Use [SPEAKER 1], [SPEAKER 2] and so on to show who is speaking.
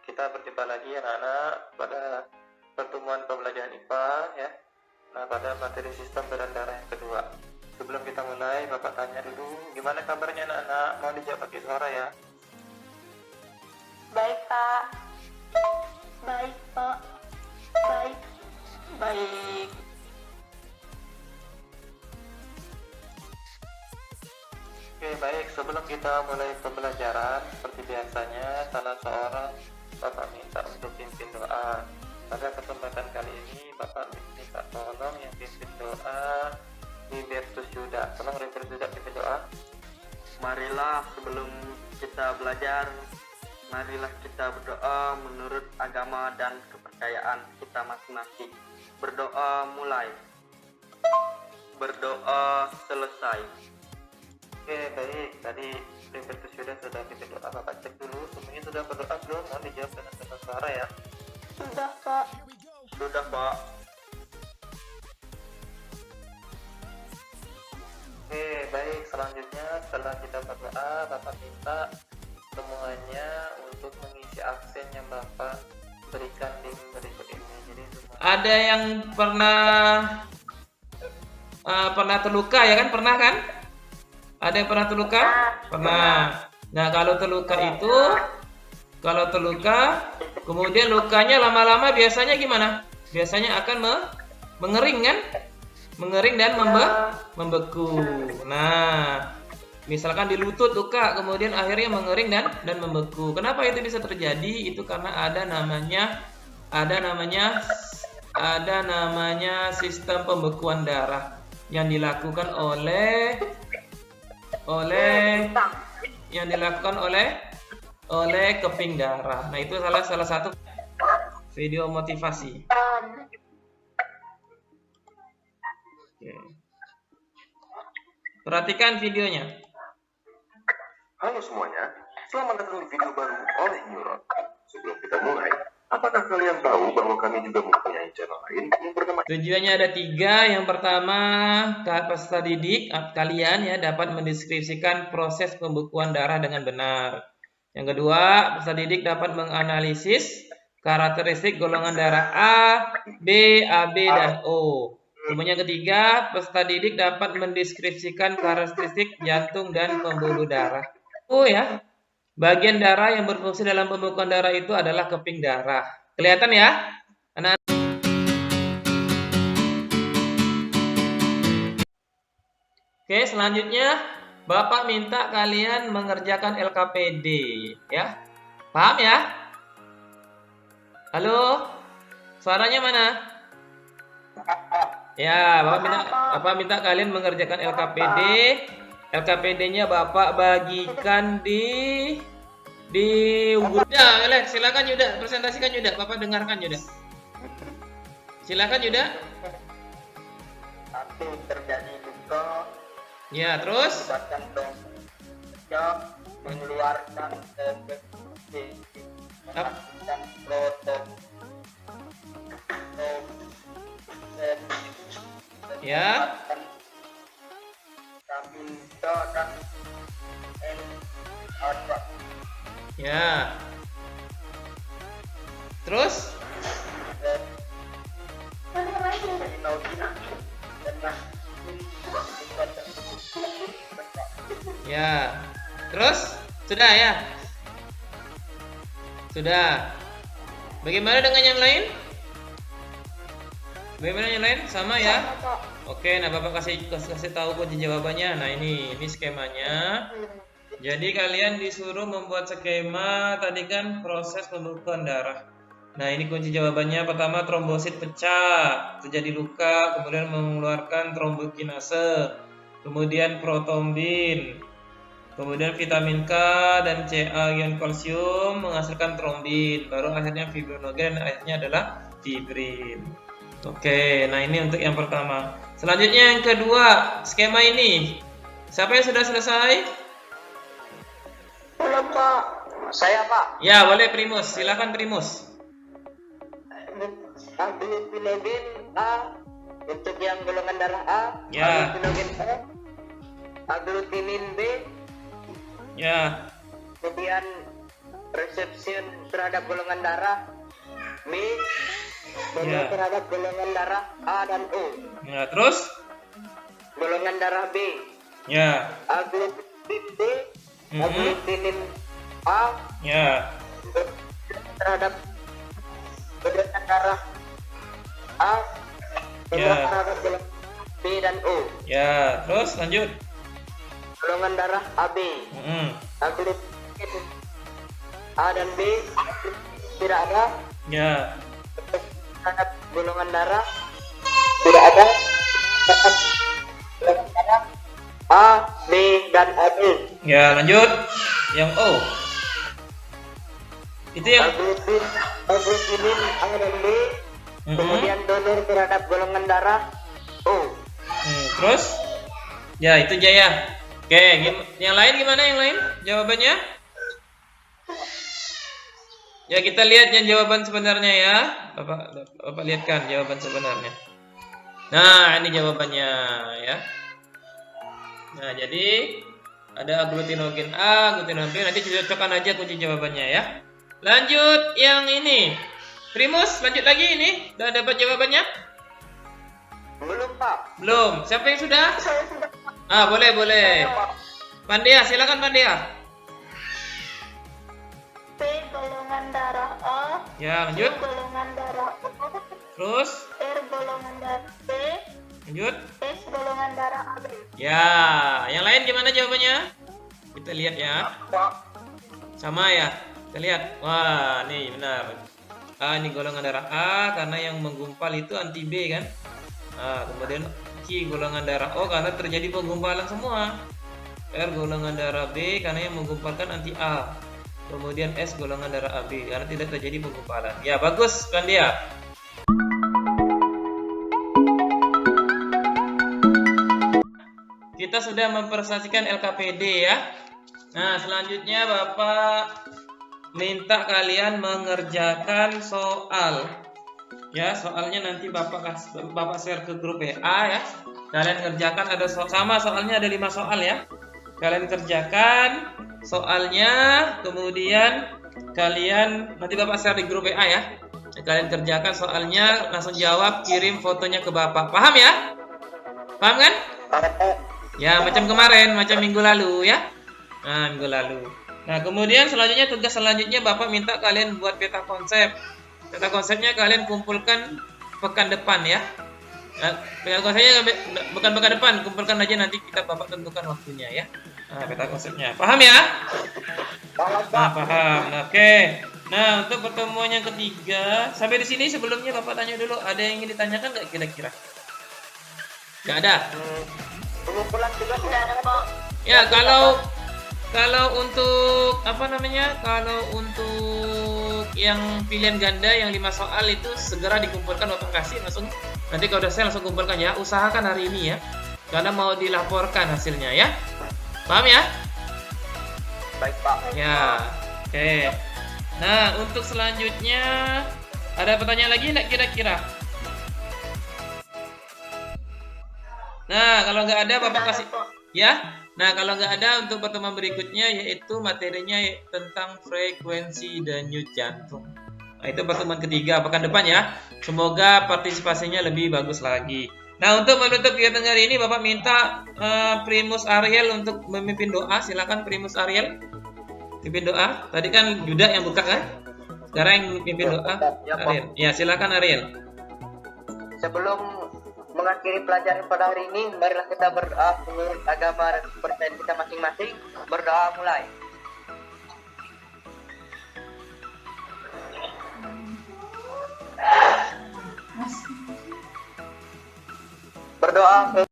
[SPEAKER 1] kita berjumpa lagi anak-anak pada pertemuan pembelajaran IPA ya. Nah, pada materi sistem beran darah yang kedua. Sebelum kita mulai, Bapak tanya dulu, gimana kabarnya anak-anak? Mau dijawab pakai suara ya?
[SPEAKER 2] Baik, Pak. Baik, Pak. Baik. Baik.
[SPEAKER 1] Oke, baik. Sebelum kita mulai pembelajaran, seperti biasanya, salah seorang Bapak minta untuk pimpin doa. Pada kesempatan kali ini, Bapak minta tolong yang pimpin doa Libertus Yuda. Tolong Libertus Yuda pimpin doa.
[SPEAKER 3] Marilah sebelum kita belajar, marilah kita berdoa menurut agama dan kepercayaan kita masing-masing. Berdoa mulai. Berdoa selesai.
[SPEAKER 1] Oke, baik. Tadi Libertus Yuda sudah pimpin doa. Bapak cek dulu, semuanya sudah berdoa belum? Mohon dijawab dengan satu suara ya.
[SPEAKER 2] Sudah, Pak.
[SPEAKER 3] Sudah, Pak.
[SPEAKER 1] Oke, baik. Selanjutnya setelah kita berdoa, Bapak minta semuanya untuk mengisi absen yang Bapak berikan di berikut ini. Jadi semua...
[SPEAKER 4] Ada yang pernah terluka ya kan? Pernah kan? Ada yang pernah terluka? Pernah. Nah, kalau terluka kemudian lukanya lama-lama biasanya gimana? Biasanya akan mengering kan? Mengering dan membeku. Nah, misalkan di lutut luka, kemudian akhirnya mengering dan membeku. Kenapa itu bisa terjadi? Itu karena ada namanya sistem pembekuan darah yang dilakukan oleh keping darah. Nah, itu salah satu video motivasi. Oke. Perhatikan videonya.
[SPEAKER 5] Halo semuanya, selamat datang di video baru oleh Neuron. Sebelum kita mulai, apakah kalian tahu bahwa kami juga mempunyai channel lain yang bernama...
[SPEAKER 4] Tujuannya ada 3. Yang pertama, peserta didik kalian ya dapat mendeskripsikan proses pembekuan darah dengan benar. Yang kedua, peserta didik dapat menganalisis karakteristik golongan darah A, B, AB, dan O. Kemudian yang ketiga, peserta didik dapat mendeskripsikan karakteristik jantung dan pembuluh darah. Oh ya, bagian darah yang berfungsi dalam pembekuan darah itu adalah keping darah. Kelihatan ya? Anak-anak. Oke, selanjutnya Bapak minta kalian mengerjakan LKPD, ya. Paham ya? Halo? Suaranya mana? Ya, Bapak minta kalian mengerjakan LKPD. LKPD-nya Bapak bagikan di Yuda. Silakan Yuda, presentasikan Yuda. Bapak dengarkan Yuda. Silakan Yuda.
[SPEAKER 3] Satu, terjadi luka.
[SPEAKER 4] Ya, terus?
[SPEAKER 3] Menyebabkan mengeluarkan dan proton.
[SPEAKER 4] Ya. Ya. Terus? Ya. Terus? Sudah ya? Sudah. Bagaimana dengan yang lain? Sama ya? Oke, nah Bapak kasih tahu kunci jawabannya. Nah, ini skemanya. Jadi kalian disuruh membuat skema tadi kan proses pembekuan darah. Nah, ini kunci jawabannya. Pertama, trombosit pecah, terjadi luka, kemudian mengeluarkan trombokinase, kemudian protombin, kemudian vitamin K dan Ca ion kalsium menghasilkan trombin, baru akhirnya fibrinogen, akhirnya adalah fibrin. Oke, nah ini untuk yang pertama. Selanjutnya yang kedua, skema ini. Siapa yang sudah selesai?
[SPEAKER 2] Belum, Pak.
[SPEAKER 3] Saya, Pak.
[SPEAKER 4] Ya, boleh Primus. Silakan Primus.
[SPEAKER 3] Agglutinogen A untuk yang golongan darah A.
[SPEAKER 4] Ya.
[SPEAKER 3] Agglutinogen A. Agglutinin B.
[SPEAKER 4] Ya.
[SPEAKER 3] Kemudian resepsion terhadap golongan darah. B. Donor
[SPEAKER 4] Ya.
[SPEAKER 3] terhadap golongan darah A dan O.
[SPEAKER 4] Ya, terus?
[SPEAKER 3] Golongan darah B.
[SPEAKER 4] Ya.
[SPEAKER 3] Aglutinin B.
[SPEAKER 4] Mhm.
[SPEAKER 3] Aglutinin A
[SPEAKER 4] Ya.
[SPEAKER 3] terhadap golongan darah A. Donor
[SPEAKER 4] Ya.
[SPEAKER 3] terhadap golongan B dan O.
[SPEAKER 4] Ya, terus lanjut.
[SPEAKER 3] Golongan darah AB.
[SPEAKER 4] Mhm.
[SPEAKER 3] Aglutinin A dan B tidak ada.
[SPEAKER 4] Ya.
[SPEAKER 3] Terhadap golongan darah tidak ada. Terhadap golongan darah A, B, dan AB.
[SPEAKER 4] Ya, lanjut. Yang O. Itu yang
[SPEAKER 3] Aglutinin A dan B.
[SPEAKER 4] Mhm.
[SPEAKER 3] Kemudian donor terhadap golongan darah O.
[SPEAKER 4] Terus? Ya, itu Jaya. Oke, yang lain gimana yang lain? Jawabannya? Ya, kita lihat yang jawaban sebenarnya ya. Bapak lihatkan jawaban sebenarnya. Nah, ini jawabannya ya. Nah, jadi ada aglutinogen A, aglutinogen B. Nanti cocokkan aja kunci jawabannya ya. Lanjut yang ini. Primus, lanjut lagi ini. Udah dapat jawabannya?
[SPEAKER 3] Belum, Pak.
[SPEAKER 4] Belum. Siapa yang sudah?
[SPEAKER 2] Saya sudah
[SPEAKER 4] Boleh. Pandia, silakan Pandia.
[SPEAKER 2] B golongan darah A,
[SPEAKER 4] Ya,
[SPEAKER 2] B
[SPEAKER 4] lanjut.
[SPEAKER 2] golongan darah O,
[SPEAKER 4] Terus,
[SPEAKER 2] R golongan darah B,
[SPEAKER 4] lanjut.
[SPEAKER 2] S golongan darah AB.
[SPEAKER 4] Ya, yang lain gimana jawabannya? Kita lihat ya. Sama ya. Kita lihat. Wah, nih benar. A ini golongan darah A karena yang menggumpal itu anti B kan. Kemudian Q golongan darah O karena terjadi penggumpalan semua. R golongan darah B karena yang menggumpalkan anti A. Kemudian S golongan darah AB karena tidak terjadi penggumpalan. Ya, bagus Pandia. Kita sudah mempresentasikan LKPD ya. Nah, selanjutnya Bapak minta kalian mengerjakan soal. Ya, soalnya nanti Bapak share ke grup WA ya. Kalian kerjakan sama soalnya ada 5 soal ya. Kalian kerjakan soalnya, kemudian kalian nanti Bapak share di grup WA ya. Kalian kerjakan soalnya, langsung jawab, kirim fotonya ke Bapak. Paham ya? Paham kan? Ya, macam kemarin, macam minggu lalu ya. Nah, minggu lalu. Nah, kemudian selanjutnya tugas selanjutnya Bapak minta kalian buat peta konsep. Peta konsepnya kalian kumpulkan pekan depan ya. Nah, peta konsepnya bukan pekan depan, kumpulkan aja nanti kita Bapak tentukan waktunya ya. Nah, peta konsepnya. Paham ya? Nah, paham. Oke. Nah, untuk pertemuan yang ketiga, sampai di sini sebelumnya Bapak tanya dulu, ada yang ingin ditanyakan nggak kira-kira? Nggak ada.
[SPEAKER 3] Pengumpulan tugas
[SPEAKER 2] Tidak ada Pak.
[SPEAKER 4] Ya, kalau untuk apa namanya? Kalau untuk yang pilihan ganda yang 5 soal itu segera dikumpulkan Bapak kasih langsung. Nanti kalau udah saya langsung kumpulkan ya. Usahakan hari ini ya. Karena mau dilaporkan hasilnya ya. Paham ya?
[SPEAKER 3] baik, Pak.
[SPEAKER 4] Ya. Oke. Nah, untuk selanjutnya ada pertanyaan lagi enggak kira-kira? Nah, kalau nggak ada Bapak kasih ya. Nah, kalau nggak ada untuk pertemuan berikutnya yaitu materinya tentang frekuensi denyut jantung. Nah, itu pertemuan ketiga pekan depan ya. Semoga partisipasinya lebih bagus lagi. Nah, untuk menutup kegiatan hari ini Bapak minta Primus Ariel untuk memimpin doa. Silakan Primus Ariel. Pimpin doa. Tadi kan Yuda yang buka kan? Sekarang yang pimpin doa Ariel. Ya, silakan Ariel.
[SPEAKER 3] Sebelum mengakhiri pelajaran pada hari ini, marilah kita berdoa menurut agama dan kepercayaan kita masing-masing. Berdoa mulai. Berdoa